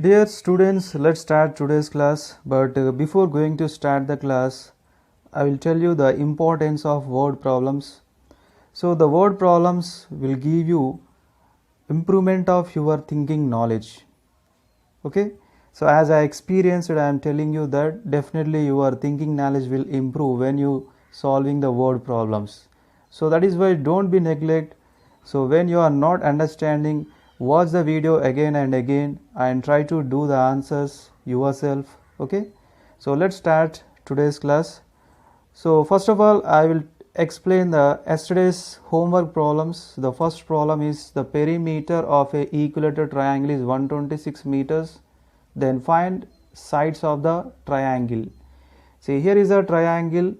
Dear students, let's start today's class. But before going to start the class, I will tell you the importance of word problems. So the word problems will give you improvement of your thinking knowledge. Okay. So as I experienced, I am telling you that definitely your thinking knowledge will improve when you solving the word problems. So that is why don't be neglect. So when you are not understanding, watch the video again and again and try to do the answers yourself. Okay. So let's start today's class. So first of all, I will explain the yesterday's homework problems. The first problem is the perimeter of a equilateral triangle is 126 meters. Then find sides of the triangle. See, here is a triangle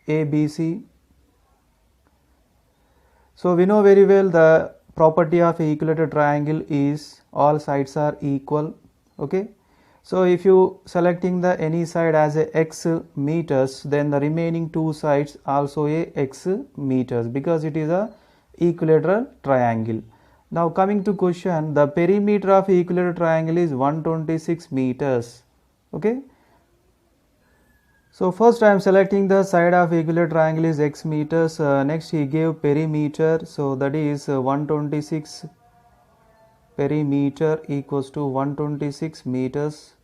ABC. So we know very well the property of a equilateral triangle is all sides are equal. Okay. So if you selecting the any side as a x meters, then the remaining two sides also a x meters because it is a equilateral triangle. Now coming to question, the perimeter of equilateral triangle is 126 meters. Okay. So first I am selecting the side of equilateral triangle is x meters. Next he gave perimeter, so that is 126 perimeter equals to 126 meters.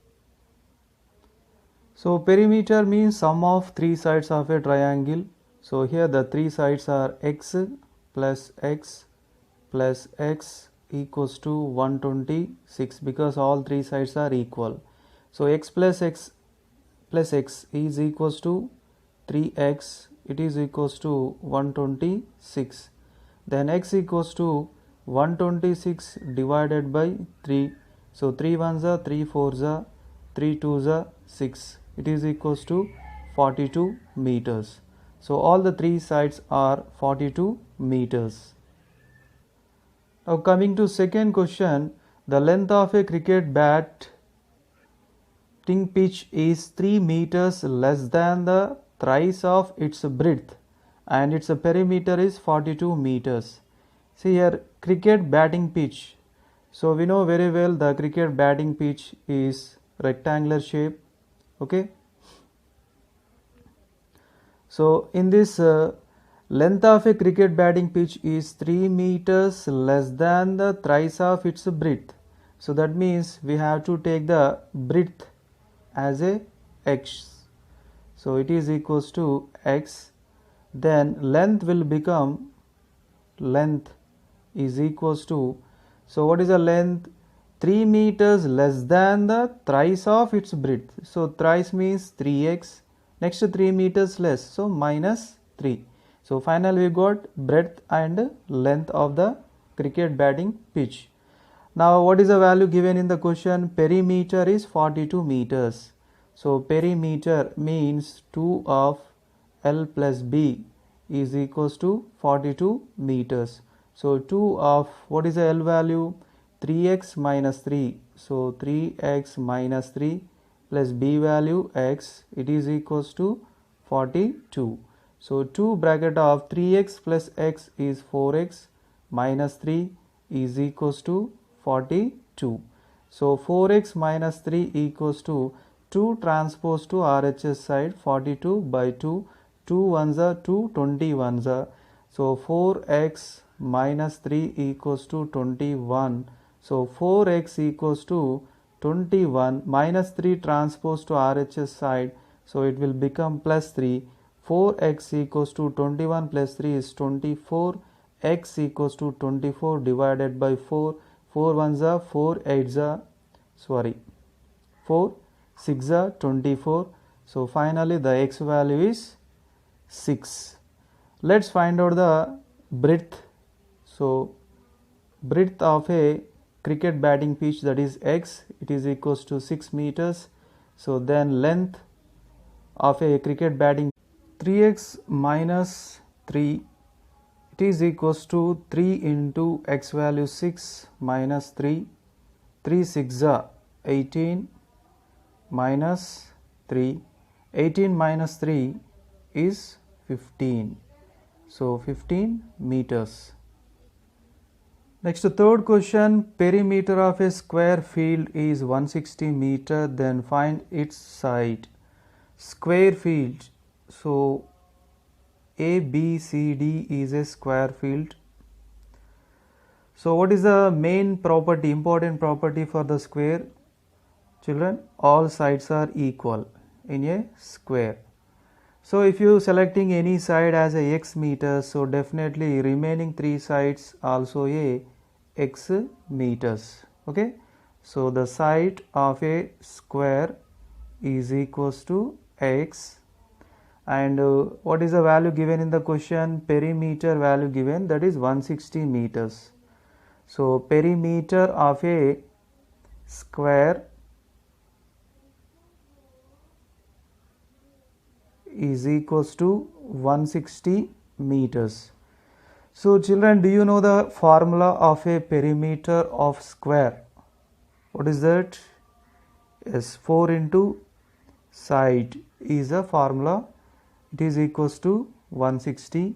So perimeter means sum of three sides of a triangle. So here the three sides are x plus x plus x equals to 126 because all three sides are equal. So x plus x is equals to 3x, it is equals to 126. Then x equals to 126 divided by 3. So 3 ones are 3 fours are 3 twos are 6. It is equals to 42 meters. So all the three sides are 42 meters. Now coming to second question, the length of a cricket batting pitch is 3 meters less than the thrice of its breadth and its perimeter is 42 meters. See here, cricket batting pitch. So we know very well the cricket batting pitch is rectangular shape. Okay. So in this length of a cricket batting pitch is 3 meters less than the thrice of its breadth. So that means we have to take the breadth as a x. So it is equals to x. Then length will become length is equals to, so what is the length? 3 meters less than the thrice of its breadth. So thrice means 3x. Next 3 meters less, so minus 3. So finally we got breadth and length of the cricket batting pitch. Now what is the value given in the question? Perimeter is 42 meters. So perimeter means 2 of L plus B is equals to 42 meters. So 2 of what is the L value? 3x minus 3. So 3x minus 3 plus B value x, it is equals to 42. So 2 bracket of 3x plus x is 4x minus 3 is equals to 42. So 4x minus 3 equals to 2 transpose to RHS side 42 by 2. 2 ones are 2, 20 ones are. So 4x minus 3 equals to 21. So 4x equals to 21 minus 3 transpose to RHS side. So it will become plus 3. 4x equals to 21 plus 3 is 24. X equals to 24 divided by 4. 4 ones are 4 8s are 4 6 are 24. So finally the x value is 6. Let's find out the breadth. So breadth of a cricket batting pitch, that is x, it is equals to 6 meters. So then length of a cricket batting 3x minus 3, it is equals to 3 into x value 6 minus 3. 3 6 are 18 minus 3. 18 minus 3 is 15. So 15 meters. Next, third question, perimeter of a square field is 160 meter, then find its side. Square field, so A, B, C, D is a square field. So what is the main property, important property for the square? Children, all sides are equal in a square. So if you selecting any side as a x meters, so definitely remaining three sides also a x meters. Okay, so the side of a square is equals to x, and what is the value given in the question? Perimeter value given, that is 160 meters. So perimeter of a square is equals to 160 meters. So children, do you know the formula of a perimeter of square? What is that? Yes, 4 into side is the formula. It is equals to 160.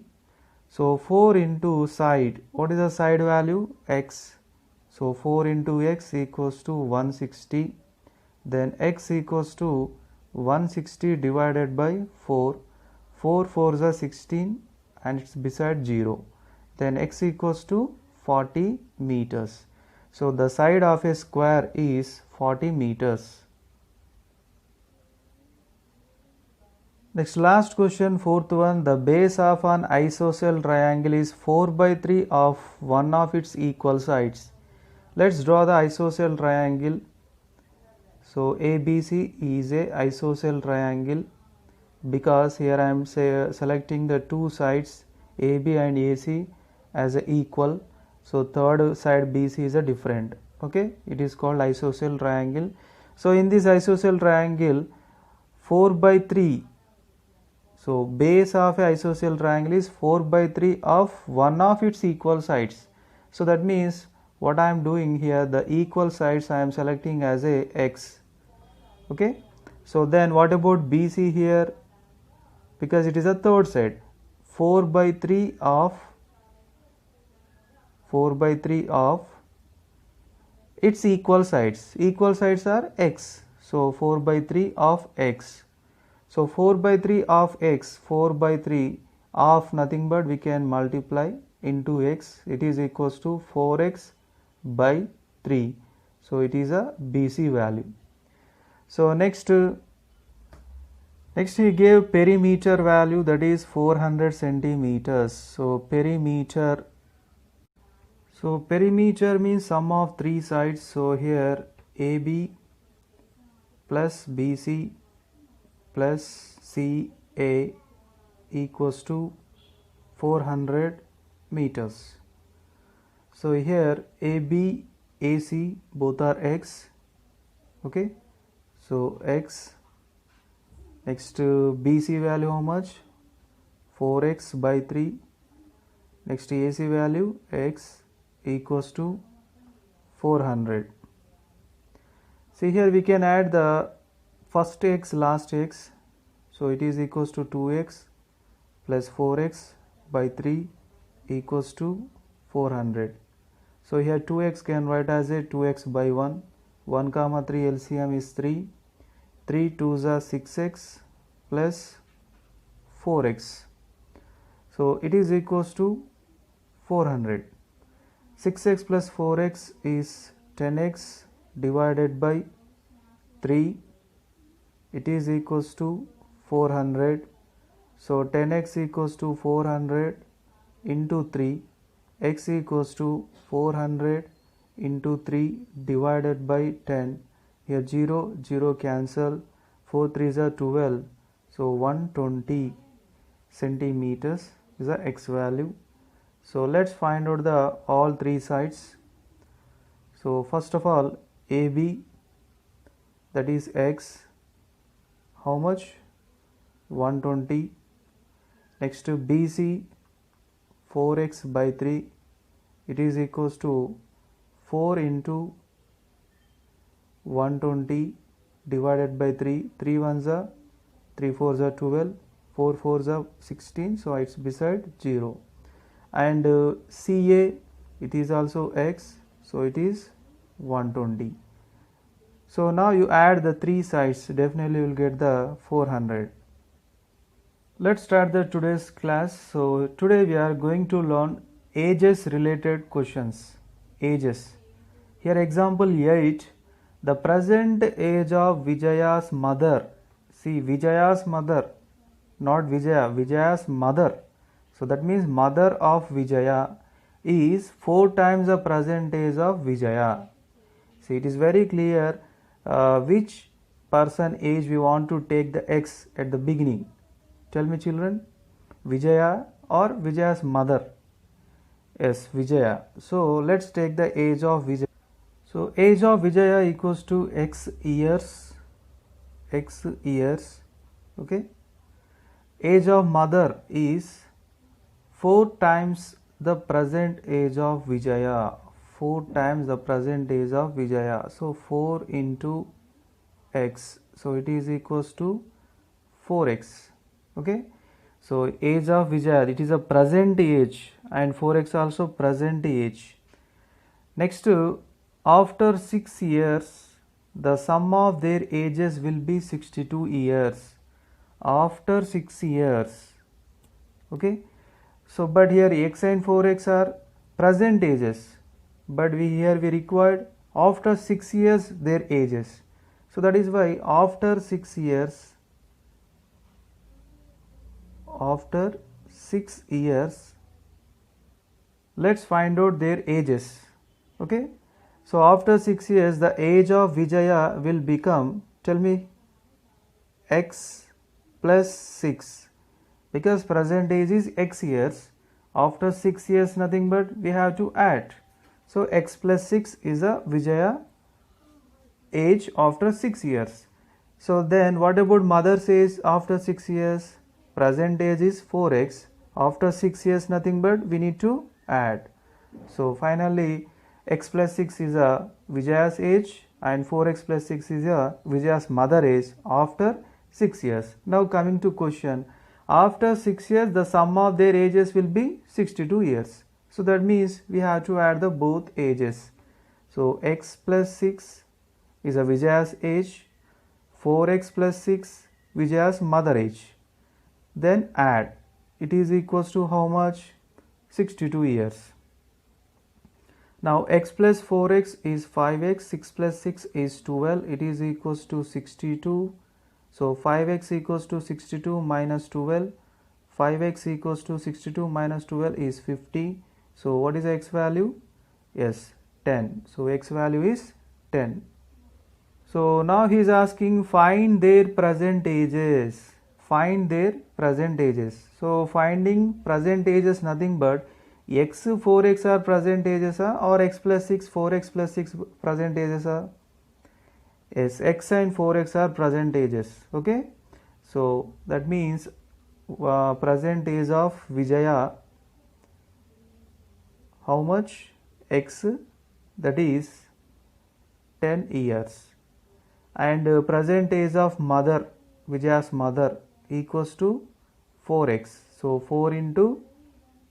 So 4 into side, what is the side value? X. So 4 into x equals to 160. Then x equals to 160 divided by 4. 4 4s are 16 and it's beside 0. Then x equals to 40 meters. So the side of a square is 40 meters. Next, last question, fourth one. The base of an isosceles triangle is 4 by 3 of one of its equal sides. Let's draw the isosceles triangle. So ABC is a isosceles triangle because here I am selecting the two sides AB and AC as a equal. So third side BC is a different. Okay, it is called isosceles triangle. So in this isosceles triangle, 4 by 3. So base of a isosceles triangle is 4 by 3 of one of its equal sides. So that means what I am doing here, the equal sides I am selecting as a x. Okay, so then what about BC here? Because it is a third side, 4 by 3 of its equal sides. Equal sides are x. So 4 by 3 of x. So 4 by 3 of x, 4 by 3 of nothing but we can multiply into x. It is equals to 4x by 3. So it is a BC value. So next he gave perimeter value, that is 400 centimeters. So perimeter means sum of three sides. So here AB plus BC plus CA equals to 400 meters. So here AB, AC both are x. Okay, so x. Next BC value how much? 4x by 3. Next AC value x equals to 400. See here we can add the first x, last x. So it is equals to 2x plus 4x by 3 equals to 400. So here 2x can write as a 2x by 1. 1 comma 3 LCM is 3. 3 2s are 6x plus 4x. So it is equals to 400. 6x plus 4x is 10x divided by 3. It is equals to 400. So 10x equals to 400 into 3. X equals to 400 into 3 divided by 10. Here 0, 0 cancel. 4 3s are 12. So 120 centimeters is the x value. So let's find out the all three sides. So first of all, AB, that is x, how much? 120. Next to BC, 4x by 3, it is equals to 4 into 120 divided by 3. 3 1s are 3 4s are 12, 4 4s are 16, so it's beside 0. And CA, it is also x, so it is 120. So now you add the three sides, definitely you will get the 400. Let's start the today's class. So today we are going to learn ages related questions. Ages. Here example 8. The present age of Vijaya's mother. See, Vijaya's mother, not Vijaya, Vijaya's mother. So that means mother of Vijaya is 4 times the present age of Vijaya. See, it is very clear which person age we want to take the x at the beginning. Tell me children, Vijaya or Vijaya's mother? Yes, Vijaya. So let's take the age of Vijaya. So age of Vijaya equals to x years, okay. Age of mother is 4 times the present age of Vijaya, 4 times the present age of Vijaya. So 4 into x, so it is equals to 4x, okay. So age of Vijaya, it is a present age, and 4x also present age. Next, after 6 years, the sum of their ages will be 62 years. After 6 years, okay. So but here x and 4x are present ages, but we required after 6 years their ages. So that is why after 6 years, let's find out their ages, okay. So after 6 years the age of Vijaya will become, tell me, x plus 6, because present age is x years. After 6 years nothing but we have to add. So x plus 6 is a Vijaya age after 6 years. So then what about mother says after 6 years? Present age is 4x. After 6 years nothing but we need to add. So finally x plus 6 is a Vijaya's age and 4x plus 6 is a Vijaya's mother age after 6 years. Now coming to question. After 6 years the sum of their ages will be 62 years. So that means we have to add the both ages. So x plus 6 is a Vijaya's age, 4x plus 6 Vijaya's mother age. Then add. It is equals to how much? 62 years. Now x plus 4x is 5x, 6 plus 6 is 12, it is equals to 62. So 5x equals to 62 minus 12, 5x equals to 62 minus 12 is 50. So what is the x value? Yes, 10. So x value is 10. So now he is asking find their present ages. Find their present ages. So finding present ages nothing but x 4x are present ages or x plus 6 4x plus 6 present ages are? Yes, x and 4x are present ages, okay. So that means present age of Vijaya, how much? X, that is 10 years, and present age of mother, Vijaya's mother, equals to 4x. So 4 into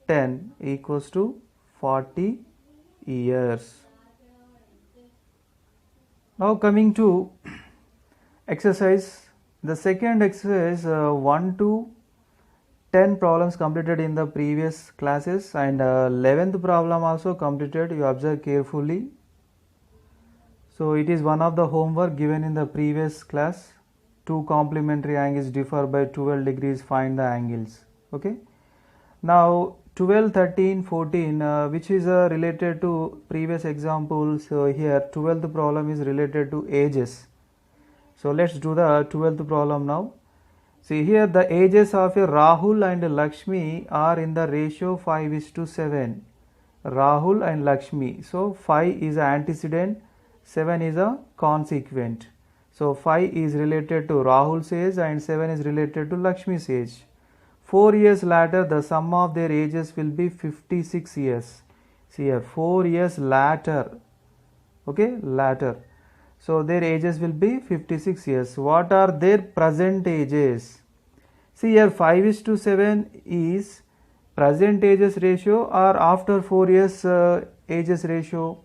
10 equals to 40 years. Now coming to exercise, the second exercise 1 to 10 problems completed in the previous classes, and 11th problem also completed. You observe carefully. So it is one of the homework given in the previous class. Two complementary angles differ by 12 degrees, find the angles, okay. Now 12, 13, 14 which is related to previous examples. So here 12th problem is related to ages. So let's do the 12th problem now. See here the ages of Rahul and Lakshmi are in the ratio 5:7. Rahul and Lakshmi. So 5 is an antecedent, 7 is a consequent. So 5 is related to Rahul's age and 7 is related to Lakshmi's age. 4 years later the sum of their ages will be 56 years. See here 4 years later, okay, later. So their ages will be 56 years. What are their present ages? See here 5:7 is present ages ratio, or after 4 years ages ratio?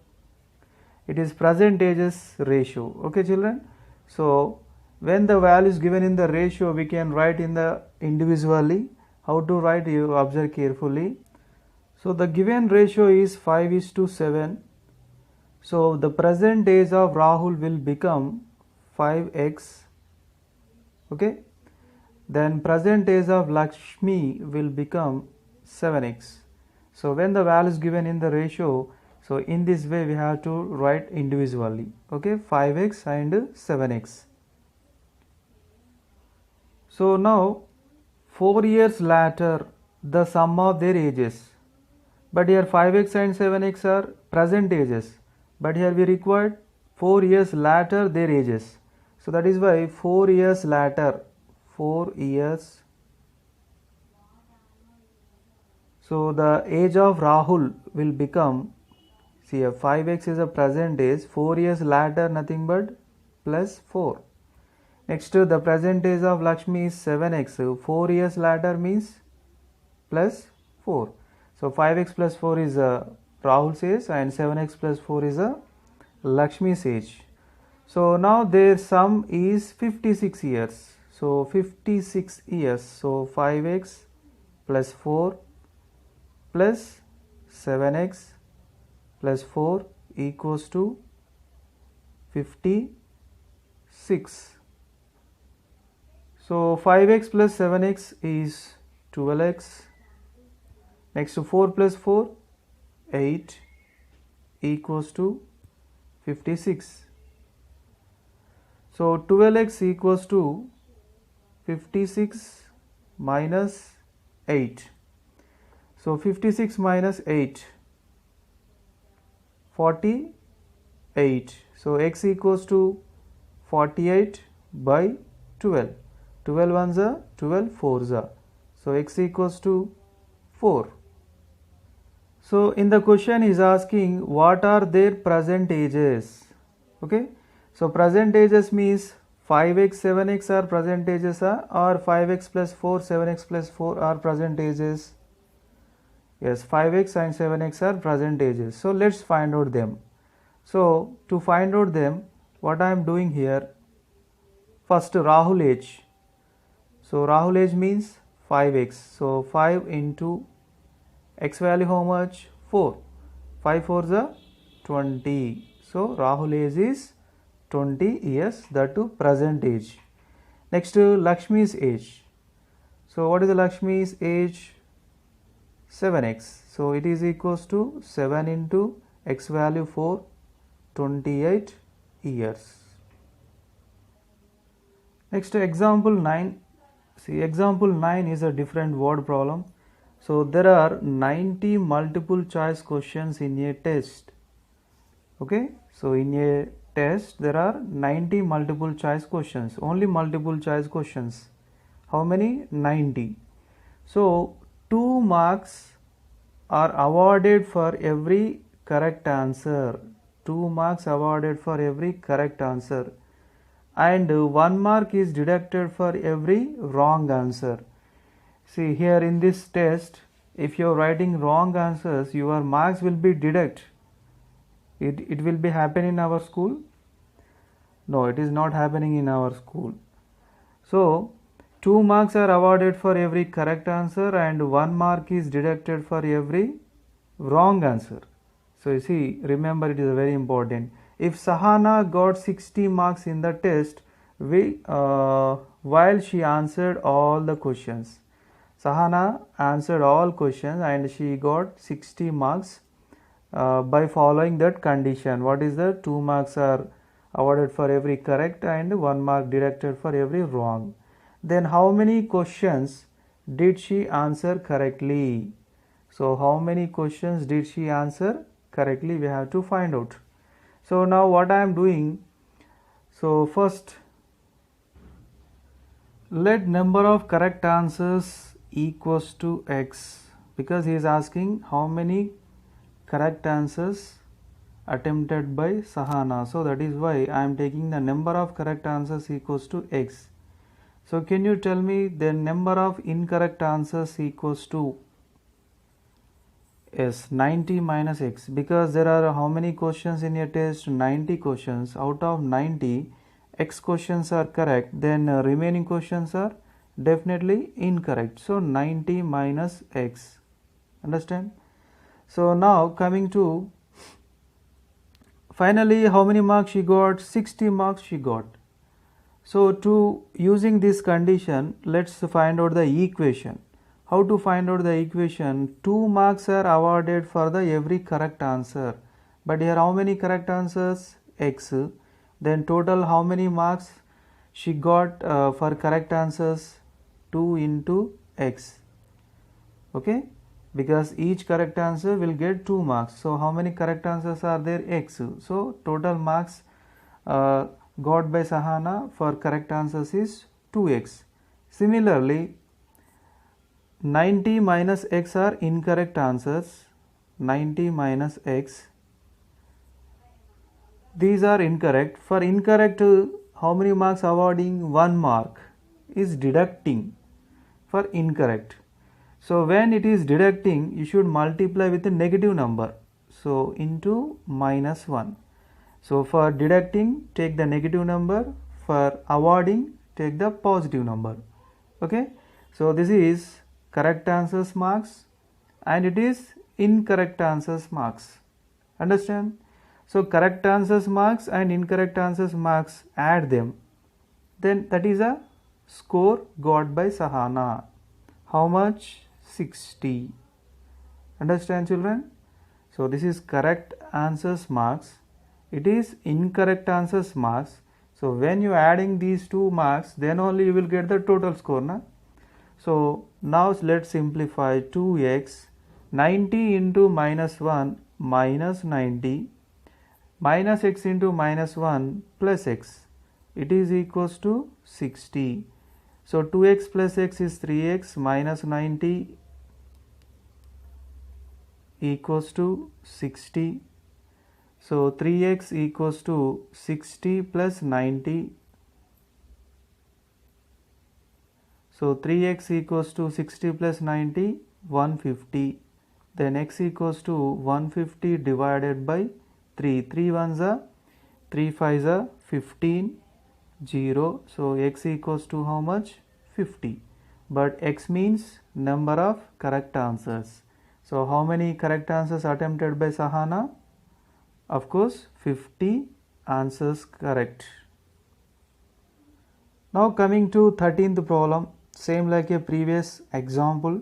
It is present ages ratio. Okay, children. So when the value is given in the ratio, we can write in the individually. How to write? You observe carefully. So the given ratio is 5:7. So the present age of Rahul will become 5x. Okay. Then present age of Lakshmi will become 7x. So when the value is given in the ratio, so in this way we have to write individually. Okay, 5x and 7x. So now 4 years later the sum of their ages. But here 5x and 7x are present ages. But here we required 4 years later their ages. So that is why 4 years later, 4 years. So the age of Rahul will become, see here 5x is a present age, 4 years later nothing but plus 4. Next the present age of Lakshmi is 7x, so 4 years later means plus 4. So 5x plus 4 is Rahul's age and 7x plus 4 is Lakshmi's age. So now their sum is 56 years. So 56 years. So 5x plus 4 plus 7x plus 4 equals to 56. So 5x plus 7x is 12x. Next to 4 plus 4, 8 equals to 56. So 12x equals to 56 minus 8. So 56 minus 8, 48. So x equals to 48 by 12. 12 ones are 12 fours are. So x equals to 4. So in the question is asking what are their present ages. Okay. So present ages means 5x 7x are present ages or 5x plus 4 7x plus 4 are present ages. Yes, 5x and 7x are present ages. So let's find out them. So to find out them, what I am doing here, first Rahul age. So Rahul age means 5x. So 5 into x value how much? 4. 5 4s are 20. So Rahul age is 20 years, that to present age. Next Lakshmi's age. So what is the Lakshmi's age? 7x. So it is equals to 7 into x value 4, 28 years. Next example 9. See, example 9 is a different word problem. So there are 90 multiple choice questions in a test. Okay, so in a test there are 90 multiple choice questions, only multiple choice questions. How many? 90. So 2 marks are awarded for every correct answer. 2 marks awarded for every correct answer. And 1 mark is deducted for every wrong answer. See here in this test, if you are writing wrong answers, your marks will be deducted. It will be happen in our school? No, it is not happening in our school. So 2 marks are awarded for every correct answer and 1 mark is deducted for every wrong answer. So you see, remember, it is very important. If Sahana got 60 marks in the test while she answered all the questions. Sahana answered all questions and she got 60 marks by following that condition. What is the 2 marks are awarded for every correct and 1 mark deducted for every wrong. Then how many questions did she answer correctly? So how many questions did she answer correctly? We have to find out. So now what I am doing, so first let number of correct answers equals to x, because he is asking how many correct answers attempted by Sahana. So that is why I am taking the number of correct answers equals to x. So can you tell me the number of incorrect answers equals to Yes, 90 minus x, because there are how many questions in a test? 90 questions. Out of 90, x questions are correct, then remaining questions are definitely incorrect. So 90 minus x. Understand? So now coming to finally how many marks she got? 60 marks she got. So to using this condition, let's find out the equation. How to find out the equation? 2 marks are awarded for the every correct answer. But here how many correct answers? X. Then total how many marks she got for correct answers? 2 into x. Okay, because each correct answer will get 2 marks. So how many correct answers are there? X. So total marks got by Sahana for correct answers is 2x. Similarly, 90 minus x are incorrect answers. 90 minus x, these are incorrect. For incorrect, how many marks awarding? 1 mark is deducting for incorrect. So when it is deducting, you should multiply with a negative number. So into minus 1. So for deducting, take the negative number. For awarding, take the positive number. Okay. So this is correct answers marks and it is incorrect answers marks. Understand? So correct answers marks and incorrect answers marks, add them. Then that is a score got by Sahana. How much? 60. Understand, children? So this is correct answers marks. It is incorrect answers marks. So when you adding these 2 marks, then only you will get the total score. Na? So now let's simplify. 2x, 90 into minus 1 minus 90 minus x into minus 1 plus x. It is equals to 60. So 2x plus x is 3x minus 90 equals to 60. So 3x equals to 60 plus 90. So 3x equals to 60 plus 90, 150. Then x equals to 150 divided by 3. 3 ones are 3 5s are 15, 0. So x equals to how much? 50. But x means number of correct answers. So how many correct answers attempted by Sahana? Of course 50 answers correct. Now coming to 13th problem, same like a previous example.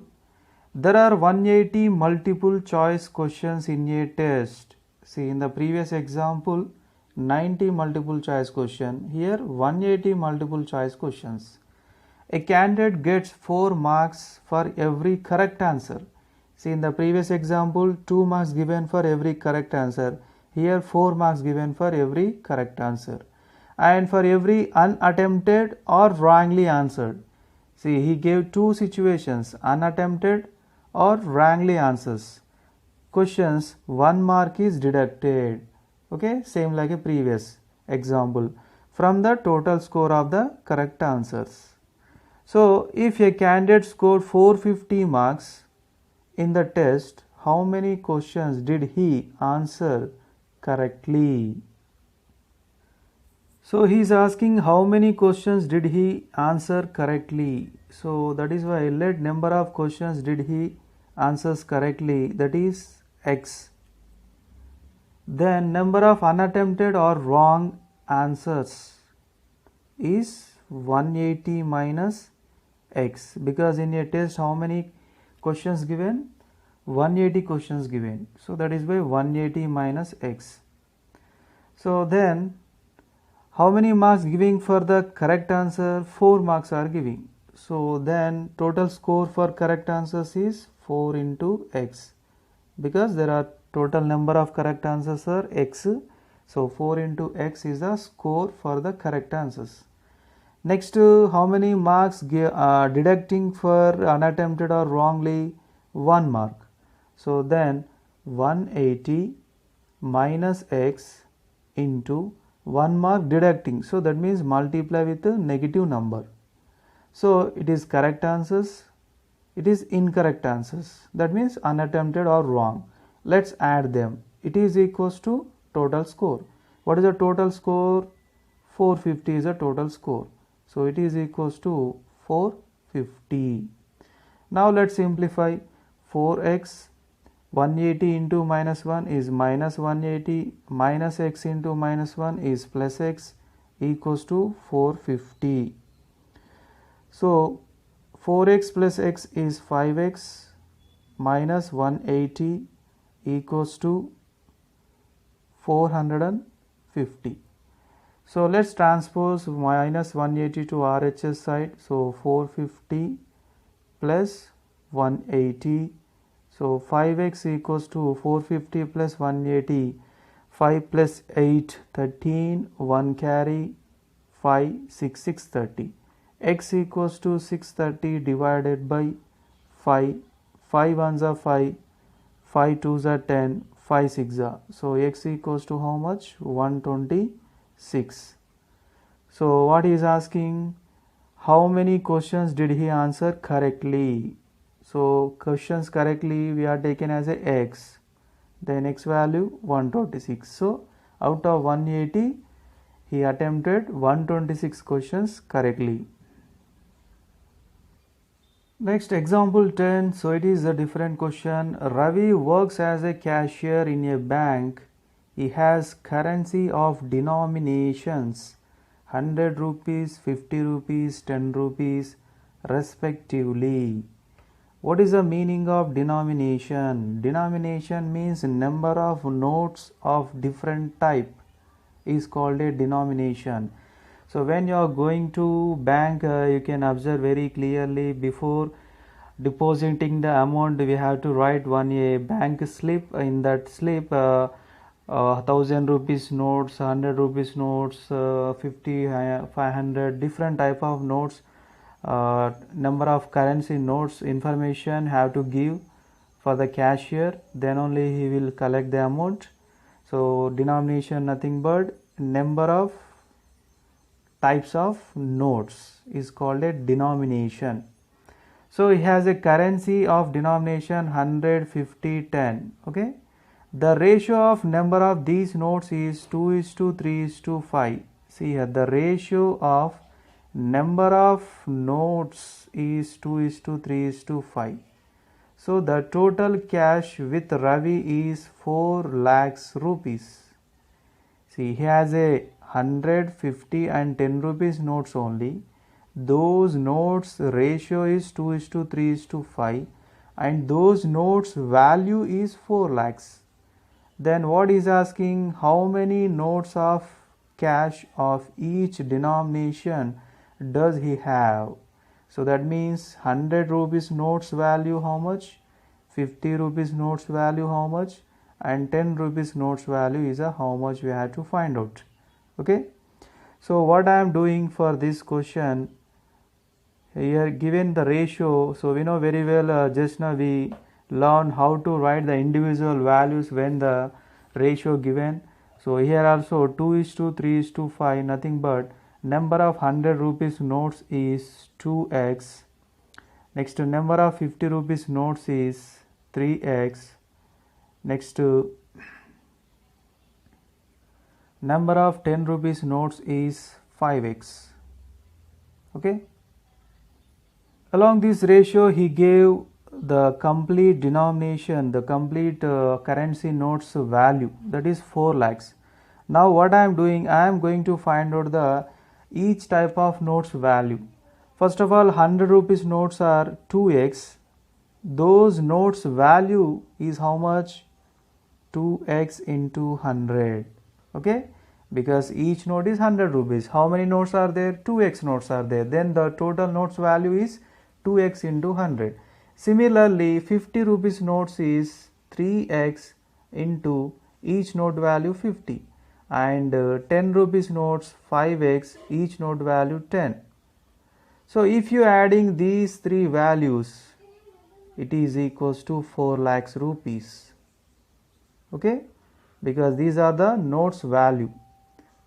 There are 180 multiple choice questions in a test. See, in the previous example 90 multiple choice question, here 180 multiple choice questions. A candidate gets 4 marks for every correct answer. See, in the previous example 2 marks given for every correct answer. Here 4 marks given for every correct answer. And for every unattempted or wrongly answered. See, he gave 2 situations, unattempted or wrongly answers. Questions, 1 mark is deducted. Okay, same like a previous example from the total score of the correct answers. So if a candidate scored 450 marks in the test, how many questions did he answer correctly? So he is asking how many questions did he answer correctly. So that is why let number of questions did he answers correctly, that is x. Then number of unattempted or wrong answers is 180 minus x, because in a test how many questions given? 180 questions given. So that is by 180 minus x. So then how many marks giving for the correct answer? 4 marks are giving. So then total score for correct answers is 4 into x, because there are total number of correct answers are x. So 4 into x is the score for the correct answers. Next, how many marks deducting for unattempted or wrongly? 1 mark. So then 180 minus x into 1 mark deducting. So that means multiply with a negative number. So it is correct answers. it is incorrect answers. That means unattempted or wrong. Let's add them. It is equals to total score. What is the total score? 450 is the total score. So it is equals to 450. Now let's simplify. 4x 180 into minus 1 is minus 180, minus x into minus 1 is plus x, equals to 450. So 4x plus x is 5x, minus 180 equals to 450. So let's transpose minus 180 to RHS side. So 450 plus 180. So 5x equals to 450 plus 180. 5 plus 8, 13, 1 carry, 5, 6, 630. X equals to 630 divided by 5. 5 ones are 5, 5 twos are 10, 5 6 are. So x equals to how much? 126. So what he is asking, how many questions did he answer correctly? So questions correctly we are taken as a x, then x value 126. So out of 180 he attempted 126 questions correctly. Next, example 10. So it is a different question. Ravi works as a cashier in a bank. He has currency of denominations 100 rupees, 50 rupees, 10 rupees respectively. What is the meaning of denomination? Denomination means number of notes of different type is called a denomination. So when you are going to bank, you can observe very clearly before depositing the amount we have to write a bank slip. In that slip 1000 rupees notes, 100 rupees notes, 50, 500 different type of notes, number of currency notes information have to give for the cashier, then only he will collect the amount. So denomination nothing but number of types of notes is called a denomination. So he has a currency of denomination 100, 50, 10. Okay, the ratio of number of these notes is 2:3:5. See here, the ratio of number of notes is 2:3:5. So the total cash with Ravi is 4 lakhs rupees. See, he has a 100, 50 and 10 rupees notes only. Those notes ratio is 2:3:5 and those notes value is 4 lakhs. Then what is asking, how many notes of cash of each denomination does he have? So that means 100 rupees notes value how much, 50 rupees notes value how much, and 10 rupees notes value is how much we have to find out. Okay, so what I am doing for this question here, given the ratio, so we know very well, just now we learn how to write the individual values when the ratio given. So here also 2:3:5, nothing but number of 100 rupees notes is 2x. Next, number of 50 rupees notes is 3x. Next, number of 10 rupees notes is 5x. Okay, along this ratio he gave the complete denomination, the complete currency notes value, that is 4 lakhs. Now what I am doing, I am going to find out the each type of notes value. First of all, 100 rupees notes are 2x. Those notes value is how much? 2x into 100. Okay, because each note is 100 rupees. How many notes are there? 2x notes are there. Then the total notes value is 2x into 100. Similarly, 50 rupees notes is 3x into each note value 50, and 10 rupees notes 5x, each note value 10. So if you adding these three values, it is equals to 4 lakhs rupees. Okay, because these are the notes value.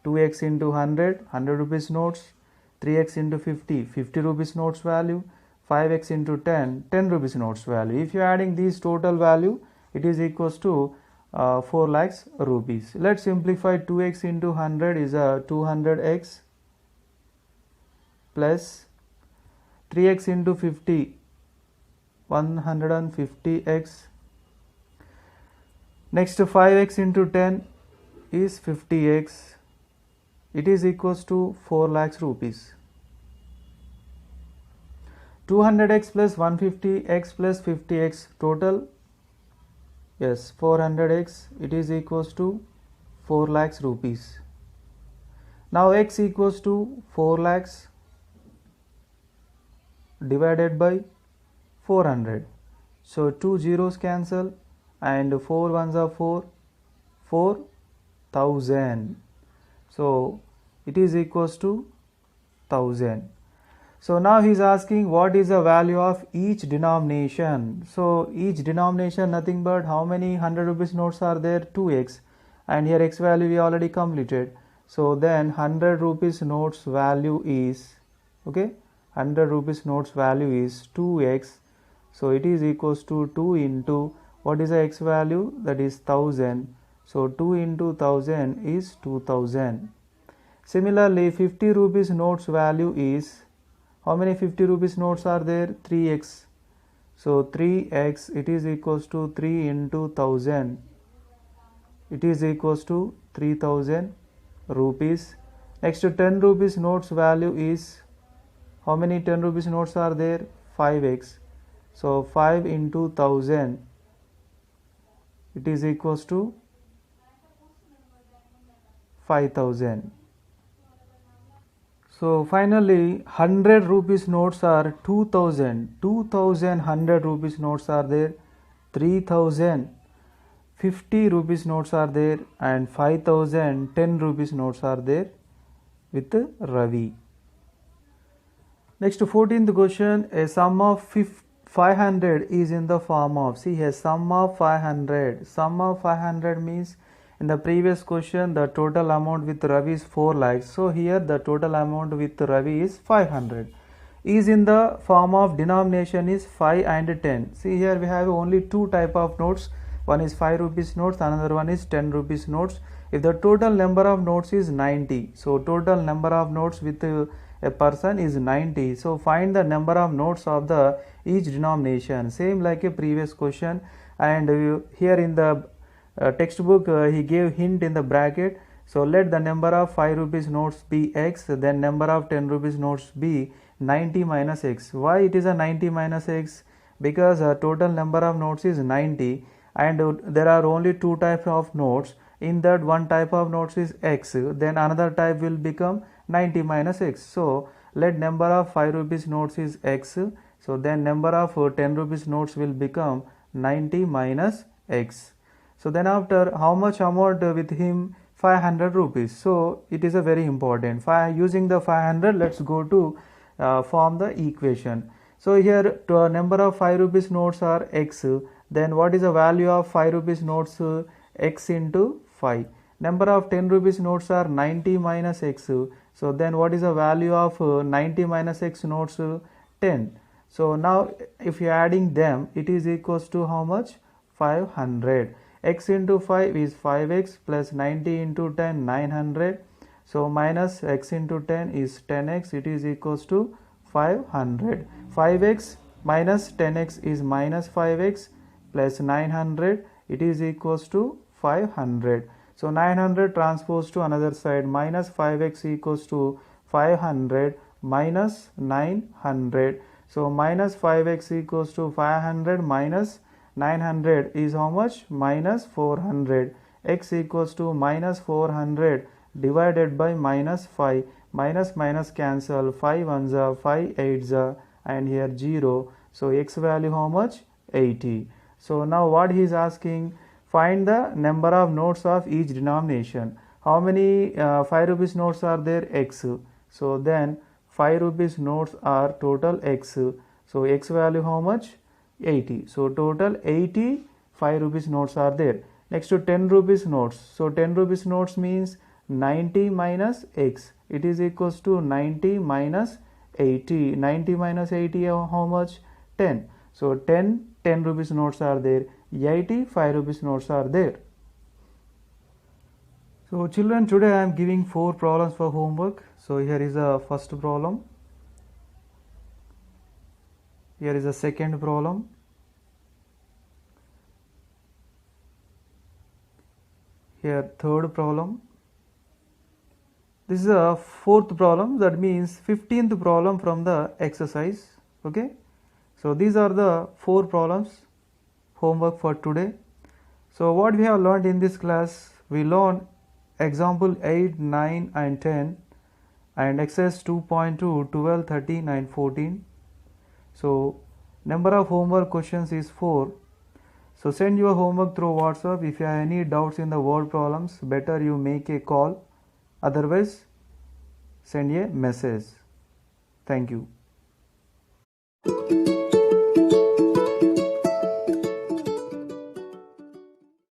2x into 100, 100 rupees notes, 3x into 50, 50 rupees notes value, 5x into 10, 10 rupees notes value. If you are adding these total value, it is equals to 4 lakhs rupees. Let's simplify. 2x into 100 is a 200x plus 3x into 50, 150x. Next 5x into 10 is 50x. It is equals to 4 lakhs rupees. 200x plus 150x plus 50x total, yes, 400x. It is equals to 4 lakhs rupees. Now x equals to 4 lakhs divided by 400. So 2 zeros cancel and 4 ones are 4, 4,000. So it is equals to 1000. So now he is asking what is the value of each denomination. So each denomination nothing but how many 100 rupees notes are there? 2x, and here x value we already completed. So then 100 rupees notes value is, okay, 100 rupees notes value is 2x. So it is equals to 2 into what is the x value? That is 1000. So 2 into 1000 is 2000. Similarly 50 rupees notes value is, how many 50 rupees notes are there? 3x. So 3x, it is equals to 3 into 1000. It is equals to 3000 rupees. Next 10 rupees notes value is, how many 10 rupees notes are there? 5x. So 5 into 1000, it is equals to 5000. So finally 100 rupees notes are 2000. 2100 rupees notes are there, 3000. 50 rupees notes are there, and 5000 10 rupees notes are there with Ravi. Next 14th question, a sum of 500 is in the form of, see a sum of 500. Sum of 500 means in the previous question the total amount with Ravi is 4 lakhs. So here the total amount with Ravi is 500. Is in the form of denomination is 5 and 10. See here we have only two type of notes. One is 5 rupees notes, another one is 10 rupees notes. If the total number of notes is 90, so total number of notes with a person is 90. So find the number of notes of the each denomination, same like a previous question. And here in the textbook he gave hint in the bracket. So let the number of 5 rupees notes be x, then number of 10 rupees notes be 90 minus x. Why it is a 90 minus x? Because total number of notes is 90 and there are only two types of notes. In that one type of notes is x, then another type will become 90 minus x. So let number of 5 rupees notes is x, so then number of 10 rupees notes will become 90 minus x. So then after, how much amount with him? 500 rupees. So it is a very important. Using the 500, let's go to form the equation. So here number of 5 rupees notes are x, then what is the value of 5 rupees notes? X into 5. Number of 10 rupees notes are 90 minus x. So then what is the value of 90 minus x notes? 10. So now if you are adding them, it is equals to how much? 500. X into 5 is 5x plus 90 into 10, 900. So minus x into 10 is 10x. It is equals to 500. 5x minus 10x is minus 5x plus 900. It is equals to 500. So 900 transposed to another side, minus 5x equals to 500 minus 900. So minus 5x equals to 500 minus 900 is how much? Minus 400. X equals to minus 400 divided by minus 5. Minus minus cancel, 5 ones are 5 eights are, and here 0. So x value how much? 80. So now what he is asking, find the number of notes of each denomination. How many 5 rupees notes are there? X. So then 5 rupees notes are total x. So x value how much? 80. So total 80 5 rupees notes are there. Next to 10 rupees notes. So 10 rupees notes means 90 minus x. It is equals to 90 minus 80. 90 minus 80, how much? 10. So 10 rupees notes are there. 80 5 rupees notes are there. So children, today I am giving 4 problems for homework. So here is the first problem. Here is the second problem. Here third problem. This is a fourth problem, that means 15th problem from the exercise. Okay. So these are the 4 problems homework for today. So what we have learned in this class, we learned example 8, 9 and 10 and exercise 2.2, 12, 13 and 14. So number of homework questions is 4. So send your homework through WhatsApp. If you have any doubts in the word problems, better you make a call. Otherwise, send a message. Thank you.